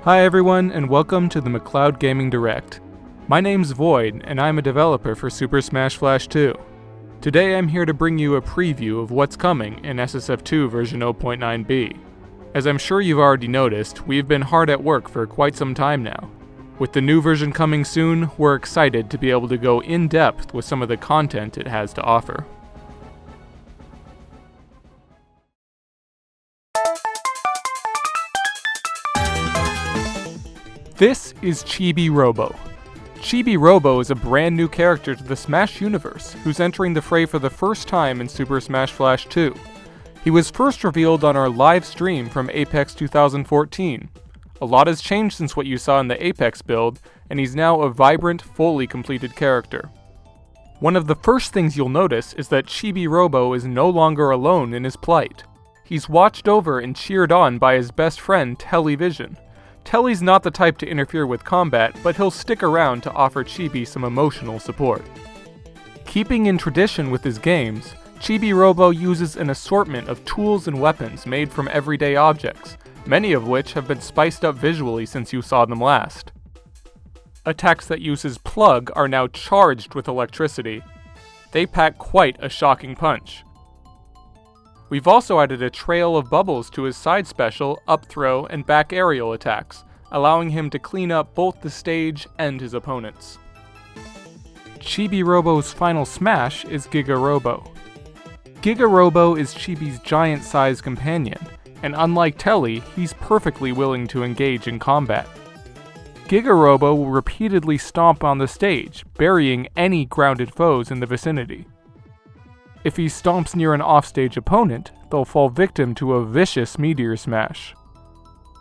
Hi everyone, and welcome to the McLeodGaming Direct. My name's Void, and I'm a developer for Super Smash Flash 2. Today I'm here to bring you a preview of what's coming in SSF2 version 0.9b. As I'm sure you've already noticed, we've been hard at work for quite some time now. With the new version coming soon, we're excited to be able to go in depth with some of the content it has to offer. This is Chibi Robo. Chibi Robo is a brand new character to the Smash universe, who's entering the fray for the first time in Super Smash Flash 2. He was first revealed on our live stream from Apex 2014. A lot has changed since what you saw in the Apex build, and he's now a vibrant, fully completed character. One of the first things you'll notice is that Chibi Robo is no longer alone in his plight. He's watched over and cheered on by his best friend, Television. Telly's not the type to interfere with combat, but he'll stick around to offer Chibi some emotional support. Keeping in tradition with his games, Chibi Robo uses an assortment of tools and weapons made from everyday objects, many of which have been spiced up visually since you saw them last. Attacks that use his plug are now charged with electricity. They pack quite a shocking punch. We've also added a trail of bubbles to his side special, up throw, and back aerial attacks, allowing him to clean up both the stage and his opponents. Chibi Robo's final smash is Giga Robo. Giga Robo is Chibi's giant-sized companion, and unlike Telly, he's perfectly willing to engage in combat. Giga Robo will repeatedly stomp on the stage, burying any grounded foes in the vicinity. If he stomps near an offstage opponent, they'll fall victim to a vicious meteor smash.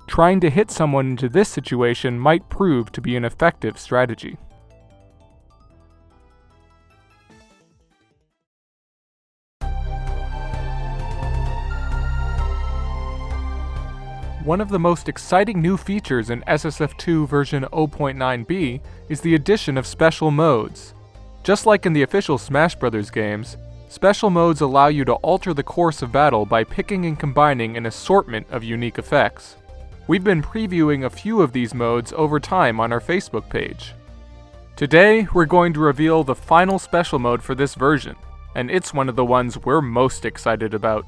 Trying to hit someone into this situation might prove to be an effective strategy. One of the most exciting new features in SSF2 version 0.9b is the addition of special modes. Just like in the official Smash Bros. Games, special modes allow you to alter the course of battle by picking and combining an assortment of unique effects. We've been previewing a few of these modes over time on our Facebook page. Today, we're going to reveal the final special mode for this version, and it's one of the ones we're most excited about.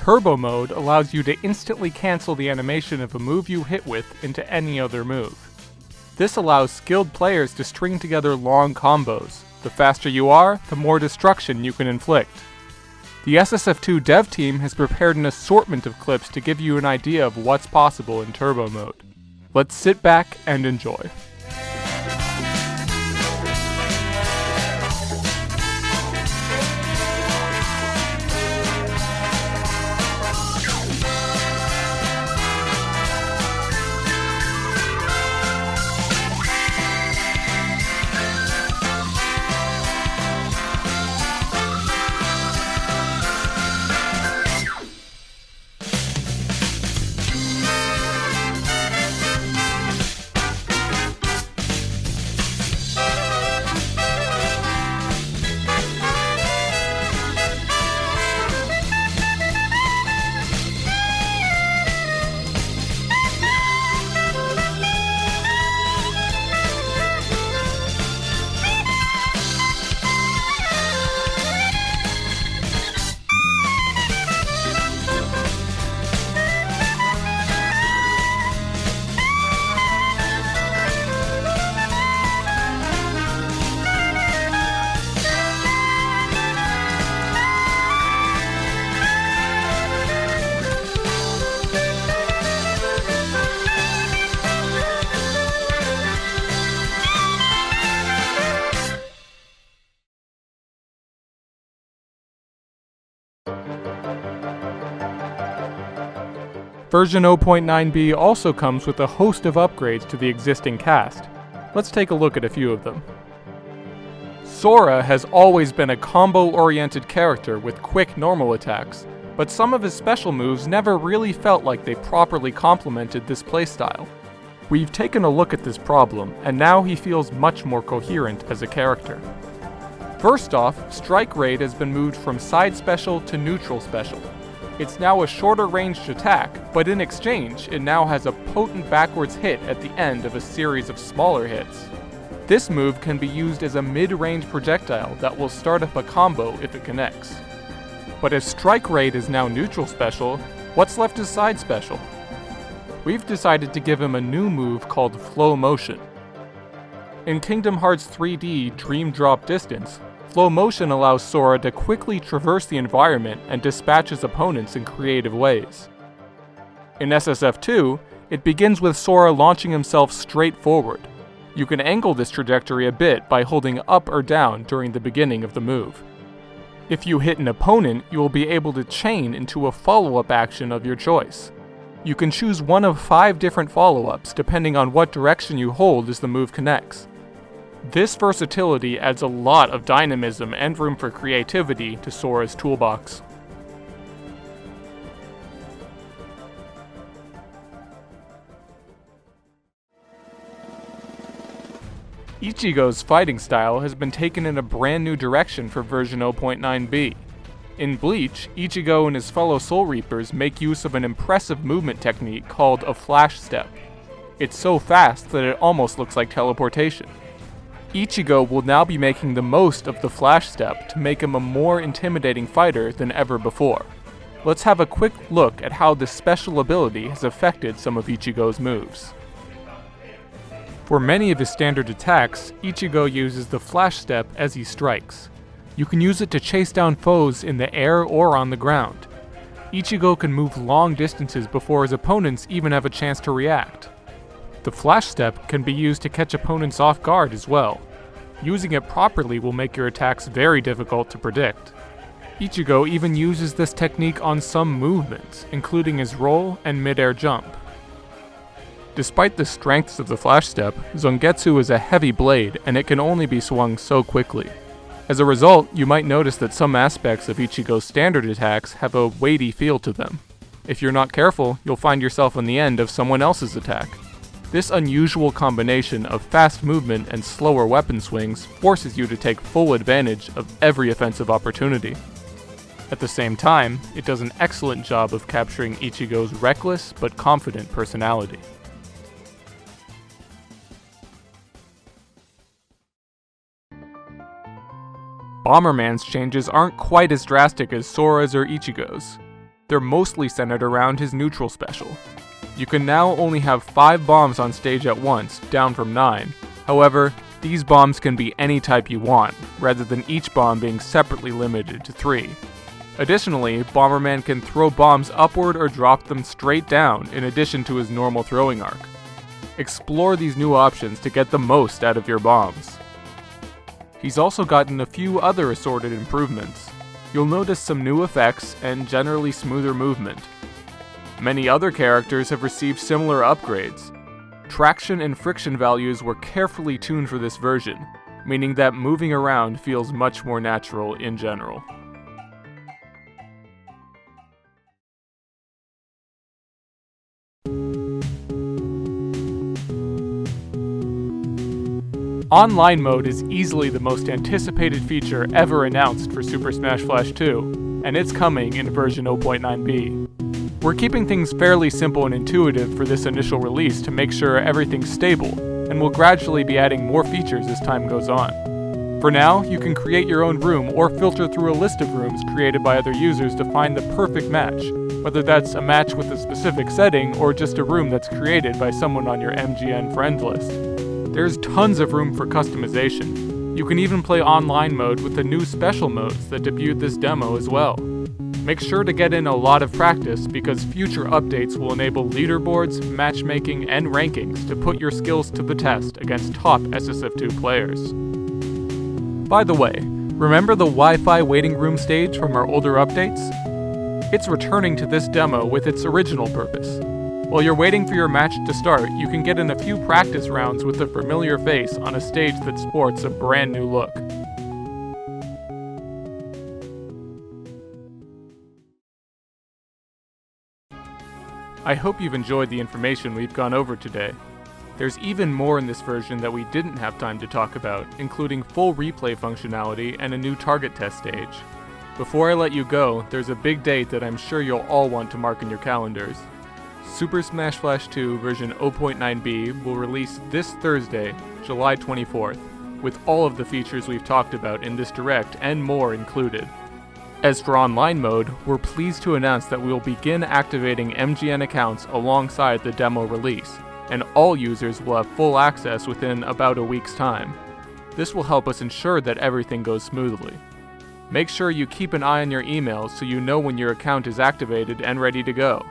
Turbo Mode allows you to instantly cancel the animation of a move you hit with into any other move. This allows skilled players to string together long combos. The faster you are, the more destruction you can inflict. The SSF2 dev team has prepared an assortment of clips to give you an idea of what's possible in Turbo Mode. Let's sit back and enjoy. Version 0.9b also comes with a host of upgrades to the existing cast. Let's take a look at a few of them. Sora has always been a combo-oriented character with quick normal attacks, but some of his special moves never really felt like they properly complemented this playstyle. We've taken a look at this problem, and now he feels much more coherent as a character. First off, Strike Raid has been moved from side special to neutral special. It's now a shorter ranged attack, but in exchange, it now has a potent backwards hit at the end of a series of smaller hits. This move can be used as a mid-range projectile that will start up a combo if it connects. But as Strike Raid is now neutral special, what's left as side special? We've decided to give him a new move called Flow Motion. In Kingdom Hearts 3D Dream Drop Distance, Flow Motion allows Sora to quickly traverse the environment and dispatch his opponents in creative ways. In SSF2, it begins with Sora launching himself straight forward. You can angle this trajectory a bit by holding up or down during the beginning of the move. If you hit an opponent, you will be able to chain into a follow-up action of your choice. You can choose one of 5 different follow-ups depending on what direction you hold as the move connects. This versatility adds a lot of dynamism and room for creativity to Sora's toolbox. Ichigo's fighting style has been taken in a brand new direction for version 0.9b. In Bleach, Ichigo and his fellow Soul Reapers make use of an impressive movement technique called a flash step. It's so fast that it almost looks like teleportation. Ichigo will now be making the most of the flash step to make him a more intimidating fighter than ever before. Let's have a quick look at how this special ability has affected some of Ichigo's moves. For many of his standard attacks, Ichigo uses the flash step as he strikes. You can use it to chase down foes in the air or on the ground. Ichigo can move long distances before his opponents even have a chance to react. The flash step can be used to catch opponents off guard as well. Using it properly will make your attacks very difficult to predict. Ichigo even uses this technique on some movements, including his roll and mid-air jump. Despite the strengths of the flash step, Zangetsu is a heavy blade and it can only be swung so quickly. As a result, you might notice that some aspects of Ichigo's standard attacks have a weighty feel to them. If you're not careful, you'll find yourself on the end of someone else's attack. This unusual combination of fast movement and slower weapon swings forces you to take full advantage of every offensive opportunity. At the same time, it does an excellent job of capturing Ichigo's reckless but confident personality. Bomberman's changes aren't quite as drastic as Sora's or Ichigo's. They're mostly centered around his neutral special. You can now only have 5 bombs on stage at once, down from 9. However, these bombs can be any type you want, rather than each bomb being separately limited to 3. Additionally, Bomberman can throw bombs upward or drop them straight down in addition to his normal throwing arc. Explore these new options to get the most out of your bombs. He's also gotten a few other assorted improvements. You'll notice some new effects and generally smoother movement. Many other characters have received similar upgrades. Traction and friction values were carefully tuned for this version, meaning that moving around feels much more natural in general. Online mode is easily the most anticipated feature ever announced for Super Smash Bros. 2, and it's coming in version 0.9b. We're keeping things fairly simple and intuitive for this initial release to make sure everything's stable, and we'll gradually be adding more features as time goes on. For now, you can create your own room or filter through a list of rooms created by other users to find the perfect match, whether that's a match with a specific setting or just a room that's created by someone on your MGN friend list. There's tons of room for customization. You can even play online mode with the new special modes that debuted this demo as well. Make sure to get in a lot of practice because future updates will enable leaderboards, matchmaking, and rankings to put your skills to the test against top SSF2 players. By the way, remember the Wi-Fi waiting room stage from our older updates? It's returning to this demo with its original purpose. While you're waiting for your match to start, you can get in a few practice rounds with a familiar face on a stage that sports a brand new look. I hope you've enjoyed the information we've gone over today. There's even more in this version that we didn't have time to talk about, including full replay functionality and a new target test stage. Before I let you go, there's a big date that I'm sure you'll all want to mark in your calendars. Super Smash Bros. 2 version 0.9b will release this Thursday, July 24th, with all of the features we've talked about in this direct and more included. As for online mode, we're pleased to announce that we will begin activating MGN accounts alongside the demo release, and all users will have full access within about a week's time. This will help us ensure that everything goes smoothly. Make sure you keep an eye on your emails so you know when your account is activated and ready to go.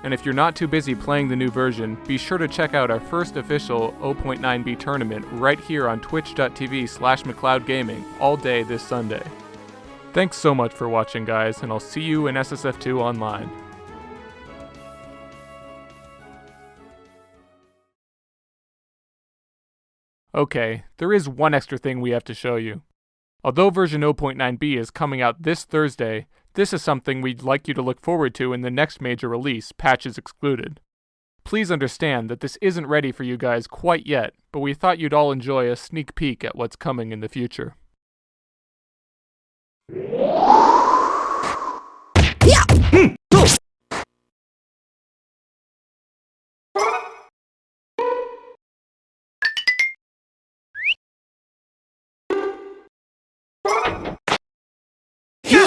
And if you're not too busy playing the new version, be sure to check out our first official 0.9b tournament right here on twitch.tv/McLeodGaming all day this Sunday. Thanks so much for watching, guys, and I'll see you in SSF2 online. Okay, there is one extra thing we have to show you. Although version 0.9b is coming out this Thursday, this is something we'd like you to look forward to in the next major release, patches excluded. Please understand that this isn't ready for you guys quite yet, but we thought you'd all enjoy a sneak peek at what's coming in the future.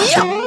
Yeah!